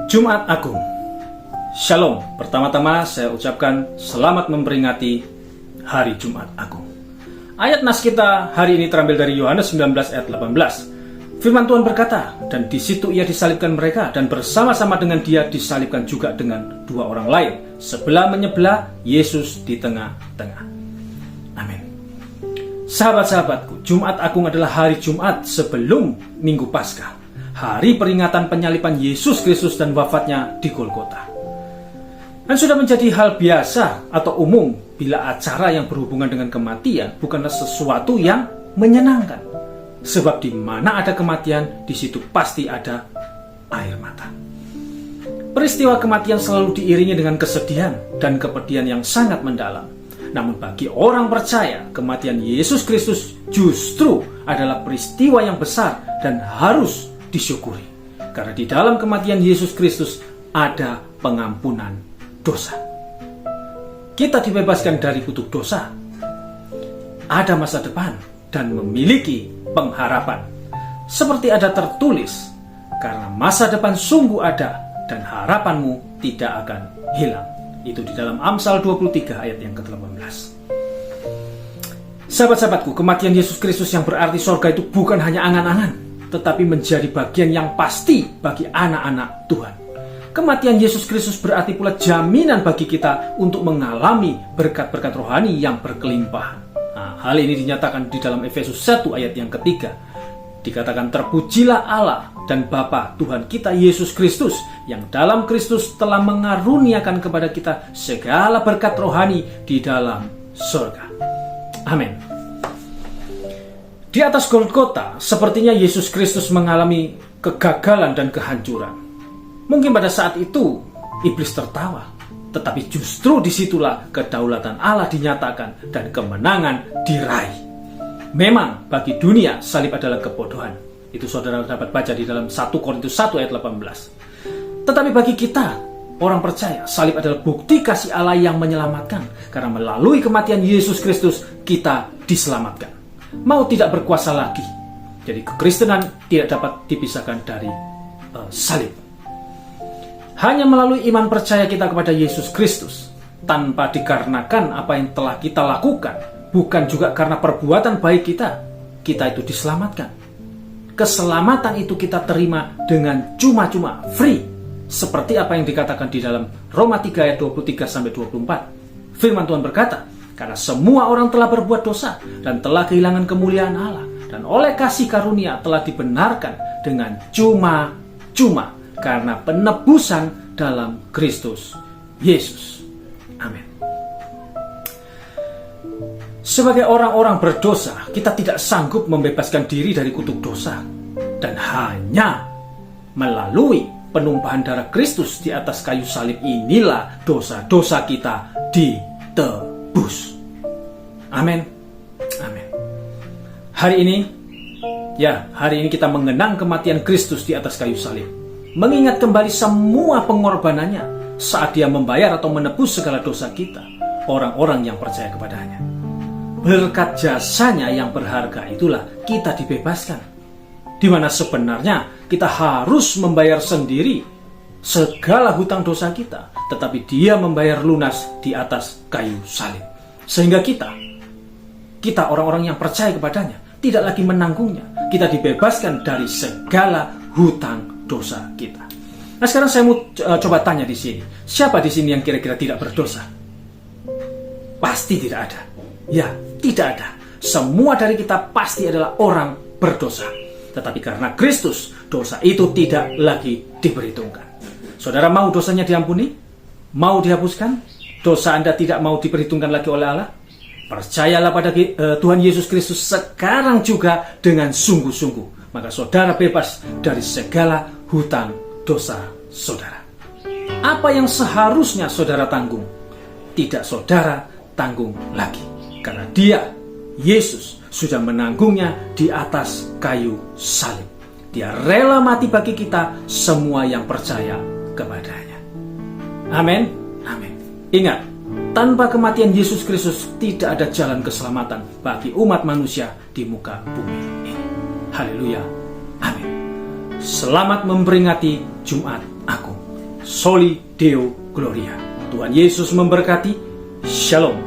Jumat Agung. Shalom. Pertama-tama saya ucapkan selamat memperingati Hari Jumat Agung. Ayat nas kita hari ini terambil dari Yohanes 19 ayat 18. Firman Tuhan berkata, dan di situ ia disalibkan mereka, dan bersama-sama dengan dia disalibkan juga dengan dua orang lain, sebelah menyebelah, Yesus di tengah-tengah. Amin. Sahabat-sahabatku, Jumat Agung adalah hari Jumat sebelum Minggu Paskah, hari peringatan penyaliban Yesus Kristus dan wafatnya di Golgota. Dan sudah menjadi hal biasa atau umum bila acara yang berhubungan dengan kematian bukanlah sesuatu yang menyenangkan. Sebab di mana ada kematian, di situ pasti ada air mata. Peristiwa kematian selalu diiringi dengan kesedihan dan kepedihan yang sangat mendalam. Namun bagi orang percaya, kematian Yesus Kristus justru adalah peristiwa yang besar dan harus disyukuri. Karena di dalam kematian Yesus Kristus ada pengampunan dosa. Kita dibebaskan dari kutuk dosa, ada masa depan, dan memiliki pengharapan. Seperti ada tertulis, karena masa depan sungguh ada dan harapanmu tidak akan hilang. Itu di dalam Amsal 23 ayat yang ke-18. Sahabat-sahabatku, kematian Yesus Kristus yang berarti sorga itu bukan hanya angan-angan, tetapi menjadi bagian yang pasti bagi anak-anak Tuhan. Kematian Yesus Kristus berarti pula jaminan bagi kita untuk mengalami berkat-berkat rohani yang berkelimpahan. Hal ini dinyatakan di dalam Efesus 1 ayat yang ketiga. Dikatakan, terpujilah Allah dan Bapa Tuhan kita Yesus Kristus, yang dalam Kristus telah mengaruniakan kepada kita segala berkat rohani di dalam surga. Amin. Di atas Golgota, sepertinya Yesus Kristus mengalami kegagalan dan kehancuran. Mungkin pada saat itu iblis tertawa, tetapi justru disitulah kedaulatan Allah dinyatakan dan kemenangan diraih. Memang bagi dunia salib adalah kebodohan. Itu saudara dapat baca di dalam 1 Korintus 1 ayat 18. Tetapi bagi kita, orang percaya, salib adalah bukti kasih Allah yang menyelamatkan. Karena melalui kematian Yesus Kristus, kita diselamatkan. Mau tidak berkuasa lagi. Jadi kekristenan tidak dapat dipisahkan dari salib. Hanya melalui iman percaya kita kepada Yesus Kristus, tanpa dikarenakan apa yang telah kita lakukan, bukan juga karena perbuatan baik kita itu diselamatkan. Keselamatan itu kita terima dengan cuma-cuma, free. Seperti apa yang dikatakan di dalam Roma 3 ayat 23-24. Firman Tuhan berkata, karena semua orang telah berbuat dosa dan telah kehilangan kemuliaan Allah, dan oleh kasih karunia telah dibenarkan dengan cuma-cuma karena penebusan dalam Kristus Yesus. Amin. Sebagai orang-orang berdosa, kita tidak sanggup membebaskan diri dari kutuk dosa, dan hanya melalui penumpahan darah Kristus di atas kayu salib inilah dosa-dosa kita ditebus. Amin. Amin. Hari ini kita mengenang kematian Kristus di atas kayu salib, mengingat kembali semua pengorbanannya saat dia membayar atau menebus segala dosa kita, orang-orang yang percaya kepadanya. Berkat jasanya yang berharga itulah kita dibebaskan, di mana sebenarnya kita harus membayar sendiri segala hutang dosa kita, tetapi dia membayar lunas di atas kayu salib, sehingga kita orang-orang yang percaya kepadanya tidak lagi menanggungnya. Kita dibebaskan dari segala hutang dosa kita. Nah, sekarang saya mau coba tanya di sini, siapa di sini yang kira-kira tidak berdosa? Pasti tidak ada. Ya, tidak ada. Semua dari kita pasti adalah orang berdosa. Tetapi karena Kristus, dosa itu tidak lagi diperhitungkan. Saudara mau dosanya diampuni? Mau dihapuskan? Dosa Anda tidak mau diperhitungkan lagi oleh Allah? Percayalah pada Tuhan Yesus Kristus sekarang juga dengan sungguh-sungguh. Maka saudara bebas dari segala hutang dosa saudara. Apa yang seharusnya saudara tanggung, tidak saudara tanggung lagi. Karena dia, Yesus, sudah menanggungnya di atas kayu salib. Dia rela mati bagi kita semua yang percaya kepadanya. Amin. Amin. Ingat, tanpa kematian Yesus Kristus tidak ada jalan keselamatan bagi umat manusia di muka bumi ini. Haleluya. Amin. Selamat memperingati Jumat Agung. Soli Deo Gloria. Tuhan Yesus memberkati. Shalom.